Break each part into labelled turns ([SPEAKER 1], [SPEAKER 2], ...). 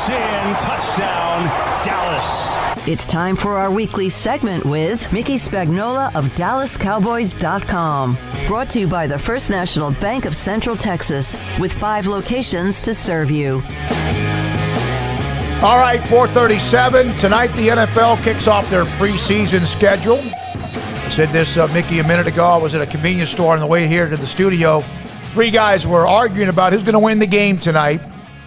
[SPEAKER 1] It's in. Touchdown, Dallas.
[SPEAKER 2] It's time for our weekly segment with Mickey Spagnola of DallasCowboys.com. Brought to you by the First National Bank of Central Texas, with 5 locations to serve you.
[SPEAKER 3] All right, 4:37. Tonight, the NFL kicks off their preseason schedule. I said this, Mickey, a minute ago. I was at a convenience store on the way here to the studio. 3 guys were arguing about who's going to win the game tonight.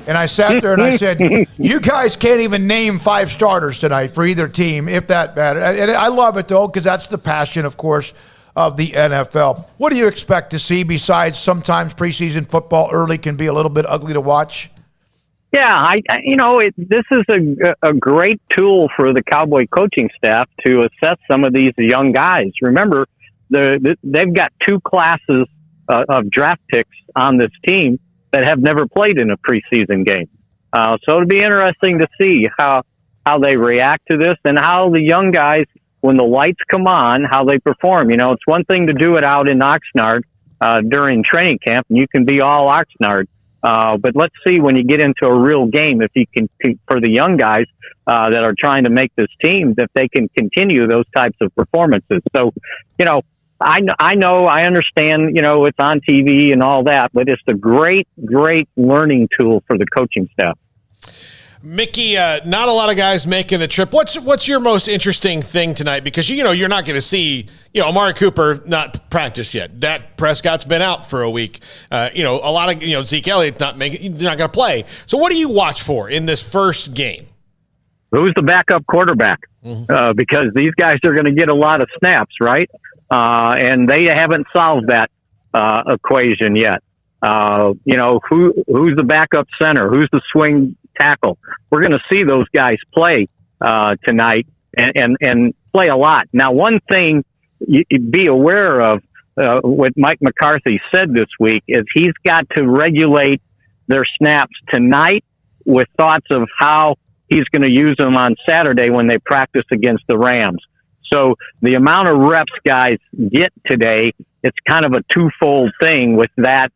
[SPEAKER 3] And I sat there and I said, you guys can't even name 5 starters tonight for either team, if that matters. And I love it, though, because that's the passion, of course, of the NFL. What do you expect to see besides sometimes preseason football early can be a little bit ugly to watch?
[SPEAKER 4] Yeah, this is a great tool for the Cowboy coaching staff to assess some of these young guys. Remember, they've got 2 classes of draft picks on this team that have never played in a preseason game. So it'll be interesting to see how they react to this and how the young guys, when the lights come on, how they perform. It's one thing to do it out in Oxnard during training camp, and you can be all Oxnard. But let's see when you get into a real game, if you can, for the young guys that are trying to make this team, that they can continue those types of performances. So, I understand, it's on TV and all that, but it's a great, great learning tool for the coaching staff.
[SPEAKER 5] Mickey, not a lot of guys making the trip. What's your most interesting thing tonight? Because, you're not going to see, Amari Cooper not practiced yet. Dak Prescott's been out for a week. A lot of, Zeke Elliott's not going to play. So what do you watch for in this first game?
[SPEAKER 4] Who's the backup quarterback? Mm-hmm. Because these guys are going to get a lot of snaps, right? And they haven't solved that equation yet. Who's the backup center? Who's the swing tackle? We're going to see those guys play tonight and play a lot. Now, one thing you be aware of, what Mike McCarthy said this week, is he's got to regulate their snaps tonight with thoughts of how he's going to use them on Saturday when they practice against the Rams. So the amount of reps guys get today, it's kind of a twofold thing with that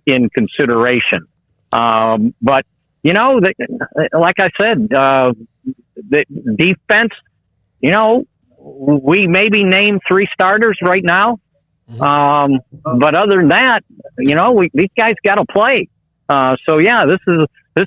[SPEAKER 4] in consideration. But, like I said, the defense, we maybe name 3 starters right now. But other than that, these guys got to play. So, yeah, this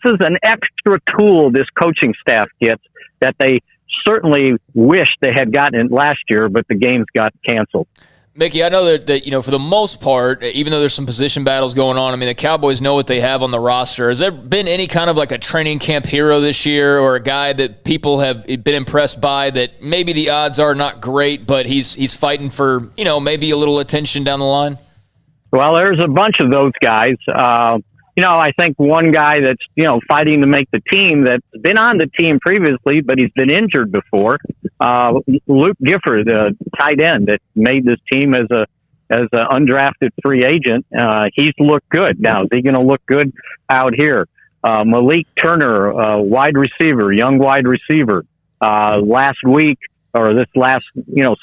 [SPEAKER 4] is an extra tool this coaching staff gets that they certainly wish they had gotten it last year, but the games got canceled.
[SPEAKER 6] Mickey, I know that for the most part, even though there's some position battles going on, the Cowboys know what they have on the roster. Has there been any kind of like a training camp hero this year, or a guy that people have been impressed by that maybe the odds are not great, but he's fighting for, maybe a little attention down the line?
[SPEAKER 4] Well, there's a bunch of those guys. I think one guy that's, fighting to make the team, that's been on the team previously, but he's been injured before. Luke Gifford, the tight end that made this team as an undrafted free agent. He's looked good. Now, is he going to look good out here? Malik Turner, wide receiver, young wide receiver. Last week, or this last,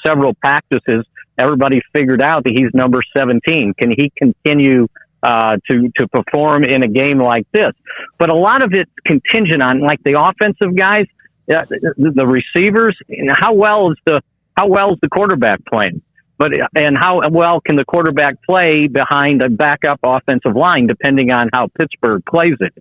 [SPEAKER 4] several practices, everybody figured out that he's number 17. Can he continue to perform in a game like this? But a lot of it's contingent on, like, the offensive guys, the receivers, and how well is the quarterback playing? And how well can the quarterback play behind a backup offensive line, depending on how Pittsburgh plays it?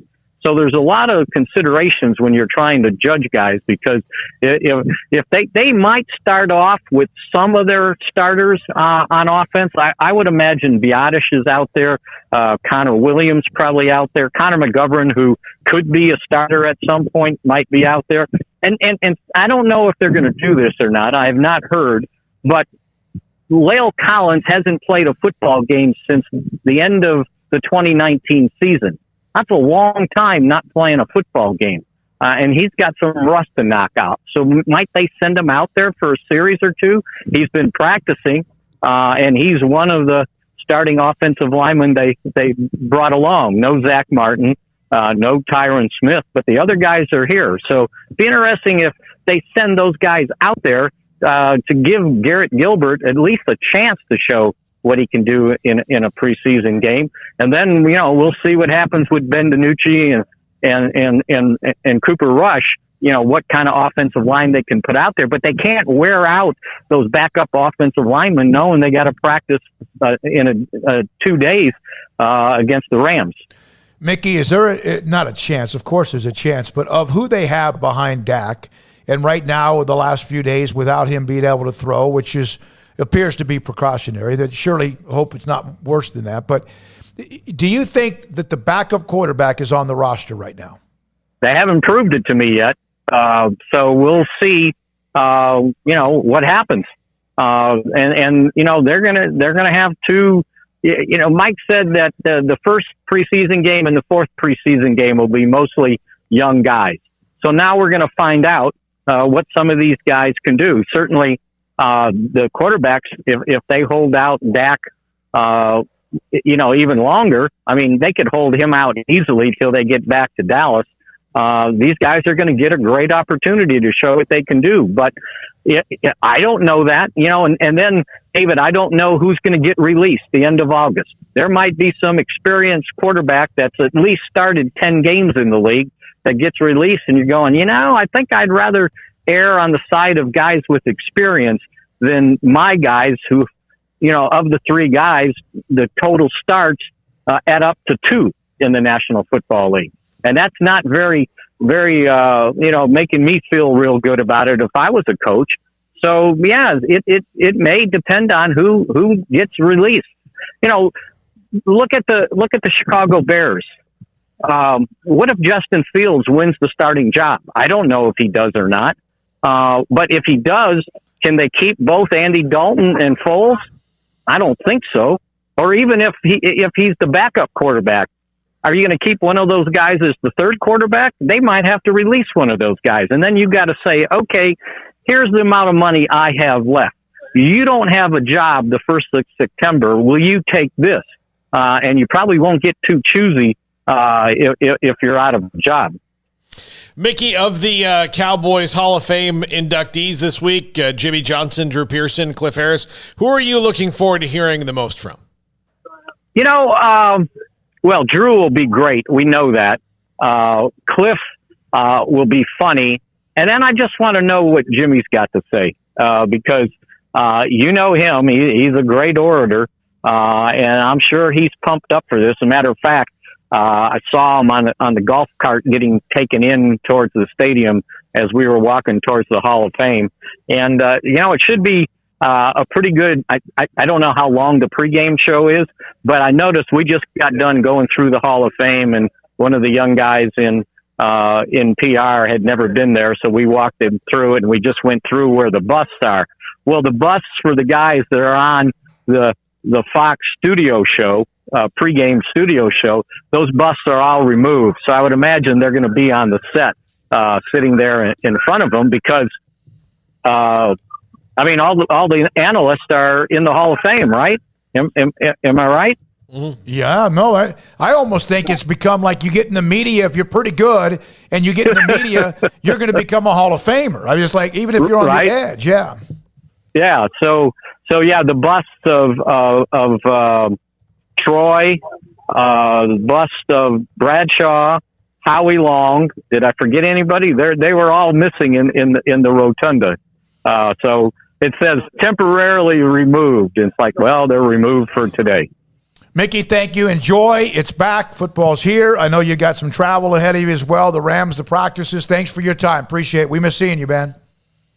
[SPEAKER 4] So there's a lot of considerations when you're trying to judge guys, because if they might start off with some of their starters on offense. I would imagine Biotish is out there. Connor Williams probably out there. Connor McGovern, who could be a starter at some point, might be out there. And I don't know if they're going to do this or not. I have not heard. But La'el Collins hasn't played a football game since the end of the 2019 season. That's a long time not playing a football game. And he's got some rust to knock out. So might they send him out there for a series or two? He's been practicing, and he's one of the starting offensive linemen they brought along. No Zach Martin, no Tyron Smith, but the other guys are here. So it'd be interesting if they send those guys out there to give Garrett Gilbert at least a chance to show what he can do in a preseason game. And then, we'll see what happens with Ben DiNucci and Cooper Rush, what kind of offensive line they can put out there, but they can't wear out those backup offensive linemen knowing they got to practice in 2 days against the Rams.
[SPEAKER 3] Mickey, is there not a chance? Of course there's a chance, but of who they have behind Dak, and right now, the last few days, without him being able to throw, which appears to be precautionary, that surely hope it's not worse than that. But do you think that the backup quarterback is on the roster right now?
[SPEAKER 4] They haven't proved it to me yet. So we'll see, what happens. And they're gonna have two. Mike said that the first preseason game and the fourth preseason game will be mostly young guys. So now we're going to find out what some of these guys can do. Certainly, the quarterbacks, if they hold out Dak, even longer, I mean, they could hold him out easily till they get back to Dallas. These guys are going to get a great opportunity to show what they can do. But I don't know that, and then, David, I don't know who's going to get released the end of August. There might be some experienced quarterback that's at least started 10 games in the league that gets released, and you're going, I think I'd rather err on the side of guys with experience than my guys who, of the three guys, the total starts add up to 2 in the National Football League. And that's not very, very, making me feel real good about it if I was a coach. So, yeah, it may depend on who gets released. Look at the Chicago Bears. What if Justin Fields wins the starting job? I don't know if he does or not. But if he does, can they keep both Andy Dalton and Foles? I don't think so. Or even if he's the backup quarterback, are you going to keep one of those guys as the third quarterback? They might have to release one of those guys. And then you've got to say, okay, here's the amount of money I have left. You don't have a job the 1st of September. Will you take this? And you probably won't get too choosy if you're out of a job.
[SPEAKER 5] Mickey, of the Cowboys Hall of Fame inductees this week, Jimmy Johnson, Drew Pearson, Cliff Harris, who are you looking forward to hearing the most from?
[SPEAKER 4] Well, Drew will be great. We know that. Cliff will be funny. And then I just want to know what Jimmy's got to say because him. He's a great orator, and I'm sure he's pumped up for this. As a matter of fact, I saw him on the golf cart getting taken in towards the stadium as we were walking towards the Hall of Fame. And, it should be a pretty good, I don't know how long the pregame show is, but I noticed we just got done going through the Hall of Fame, and one of the young guys in PR had never been there. So we walked him through it, and we just went through where the busts are. Well, the busts for the guys that are on the Fox studio show, pregame studio show, those busts are all removed. So I would imagine they're going to be on the set, sitting there in front of them because, all the analysts are in the Hall of Fame, right? Am I right?
[SPEAKER 3] Mm-hmm. Yeah, no, I almost think it's become like you get in the media, if you're pretty good and you get in the media, you're going to become a Hall of Famer. I mean, it's like, even if you're on the edge, yeah.
[SPEAKER 4] Yeah, so the busts of Troy, the bust of Bradshaw, Howie Long. Did I forget anybody? They were all missing in the rotunda. So it says temporarily removed. It's like, well, they're removed for today.
[SPEAKER 3] Mickey, thank you. Enjoy. It's back. Football's here. I know you got some travel ahead of you as well. The Rams, the practices. Thanks for your time. Appreciate it. We miss seeing you, man.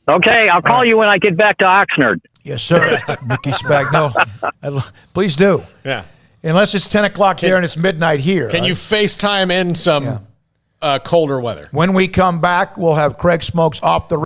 [SPEAKER 4] Okay, I'll call you when I get back to Oxnard.
[SPEAKER 3] Yes, sir. Mickey Spagnola. Please do.
[SPEAKER 5] Yeah.
[SPEAKER 3] Unless it's 10 o'clock there and it's midnight here.
[SPEAKER 5] Can you FaceTime in some colder weather?
[SPEAKER 3] When we come back, we'll have Craig Smoak's Off the